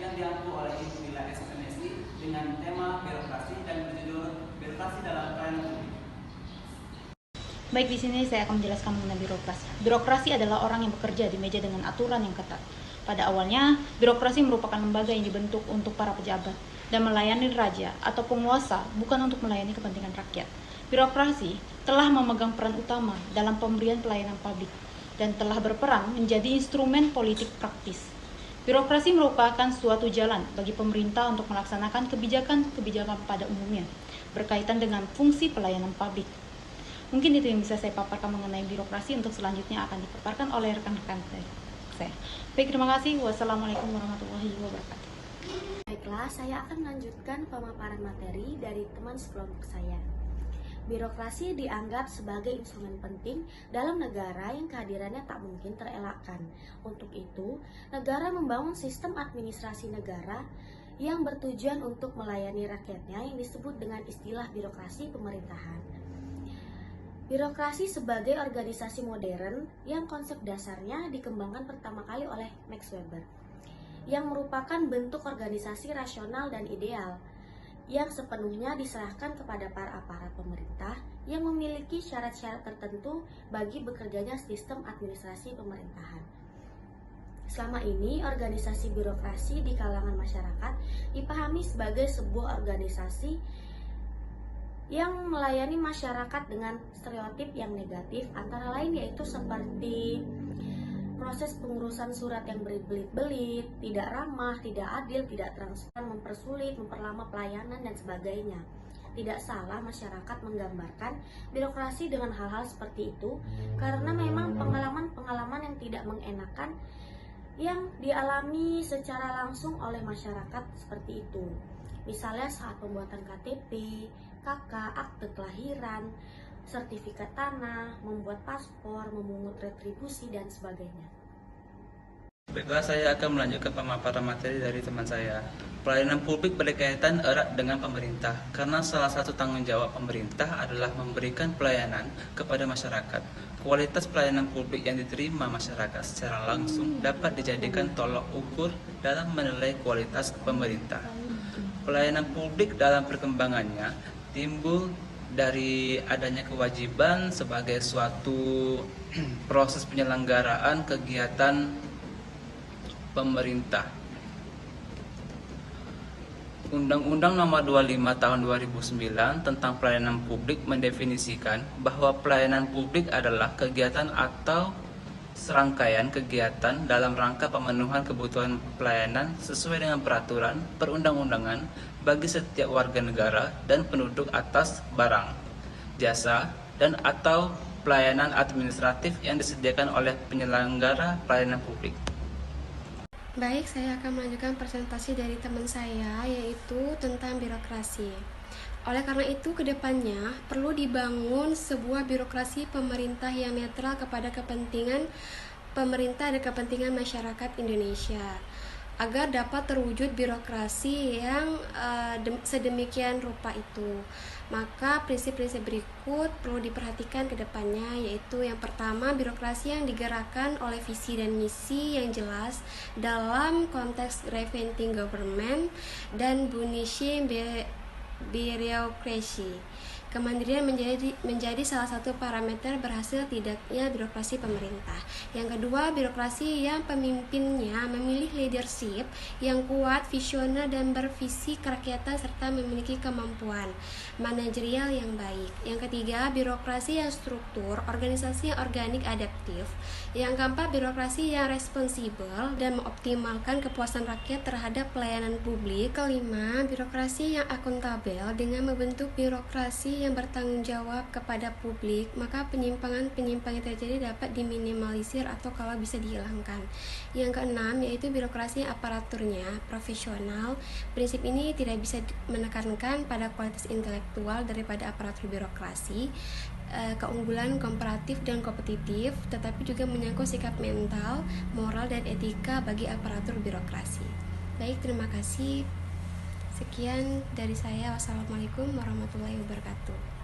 yang diampu oleh Hizbullah SMSI dengan tema birokrasi dan berjudul Birokrasi dalam Pelayanan Publik. Baik, di sini saya akan menjelaskan mengenai birokrasi. Birokrasi adalah orang yang bekerja di meja dengan aturan yang ketat. Pada awalnya, birokrasi merupakan lembaga yang dibentuk untuk para pejabat dan melayani raja atau penguasa, bukan untuk melayani kepentingan rakyat. Birokrasi telah memegang peran utama dalam pemberian pelayanan publik dan telah berperan menjadi instrumen politik praktis. Birokrasi merupakan suatu jalan bagi pemerintah untuk melaksanakan kebijakan-kebijakan pada umumnya berkaitan dengan fungsi pelayanan publik. Mungkin itu yang bisa saya paparkan mengenai birokrasi. Untuk selanjutnya akan dipaparkan oleh rekan-rekan saya. Baik, terima kasih. Wassalamualaikum warahmatullahi wabarakatuh. Baiklah, saya akan melanjutkan pemaparan materi dari teman sekelompok saya. Birokrasi dianggap sebagai instrumen penting dalam negara yang kehadirannya tak mungkin terelakkan. Untuk itu, negara membangun sistem administrasi negara yang bertujuan untuk melayani rakyatnya yang disebut dengan istilah birokrasi pemerintahan. Birokrasi sebagai organisasi modern yang konsep dasarnya dikembangkan pertama kali oleh Max Weber, yang merupakan bentuk organisasi rasional dan ideal, yang sepenuhnya diserahkan kepada para aparat pemerintah yang memiliki syarat-syarat tertentu bagi bekerjanya sistem administrasi pemerintahan. Selama ini, organisasi birokrasi di kalangan masyarakat dipahami sebagai sebuah organisasi yang melayani masyarakat dengan stereotip yang negatif, antara lain yaitu seperti proses pengurusan surat yang berbelit-belit, tidak ramah, tidak adil, tidak transparan, mempersulit, memperlama pelayanan, dan sebagainya. Tidak salah masyarakat menggambarkan birokrasi dengan hal-hal seperti itu, karena memang pengalaman-pengalaman yang tidak mengenakan yang dialami secara langsung oleh masyarakat seperti itu. Misalnya saat pembuatan KTP, KK, akte kelahiran, sertifikat tanah, membuat paspor, memungut retribusi, dan sebagainya. Baiklah, saya akan melanjutkan pemaparan materi dari teman saya. Pelayanan publik berkaitan erat dengan pemerintah, karena salah satu tanggung jawab pemerintah adalah memberikan pelayanan kepada masyarakat. Kualitas pelayanan publik yang diterima masyarakat secara langsung dapat dijadikan tolok ukur dalam menilai kualitas pemerintah. Pelayanan publik dalam perkembangannya timbul dari adanya kewajiban sebagai suatu proses penyelenggaraan kegiatan pemerintah. Undang-Undang Nomor 25 Tahun 2009 tentang Pelayanan Publik mendefinisikan bahwa pelayanan publik adalah kegiatan atau serangkaian kegiatan dalam rangka pemenuhan kebutuhan pelayanan sesuai dengan peraturan perundang-undangan bagi setiap warga negara dan penduduk atas barang, jasa, dan atau pelayanan administratif yang disediakan oleh penyelenggara pelayanan publik. Baik, saya akan melanjutkan presentasi dari teman saya, yaitu tentang birokrasi. Oleh karena itu, kedepannya perlu dibangun sebuah birokrasi pemerintah yang netral kepada kepentingan pemerintah dan kepentingan masyarakat Indonesia, agar dapat terwujud birokrasi yang sedemikian rupa itu. Maka prinsip-prinsip berikut perlu diperhatikan ke depannya, yaitu yang pertama, birokrasi yang digerakkan oleh visi dan misi yang jelas dalam konteks preventing government dan punishing birokrasi. Kemandirian menjadi salah satu parameter berhasil tidaknya birokrasi pemerintah. Yang kedua, birokrasi yang pemimpinnya memilih leadership yang kuat, visioner, dan bervisi kerakyatan serta memiliki kemampuan manajerial yang baik. Yang ketiga, birokrasi yang struktur, organisasi yang organik adaptif. Yang keempat, birokrasi yang responsibel dan mengoptimalkan kepuasan rakyat terhadap pelayanan publik. Kelima, birokrasi yang akuntabel dengan membentuk birokrasi yang bertanggung jawab kepada publik, maka penyimpangan-penyimpangan yang terjadi dapat diminimalisir atau kalau bisa dihilangkan. Yang keenam, yaitu birokrasi yang aparaturnya profesional. Prinsip ini tidak bisa menekankan pada kualitas intelektual daripada aparatur birokrasi, keunggulan komparatif dan kompetitif, tetapi juga menyangkut sikap mental, moral, dan etika bagi aparatur birokrasi. Baik, terima kasih. Sekian dari saya. Wassalamualaikum warahmatullahi wabarakatuh.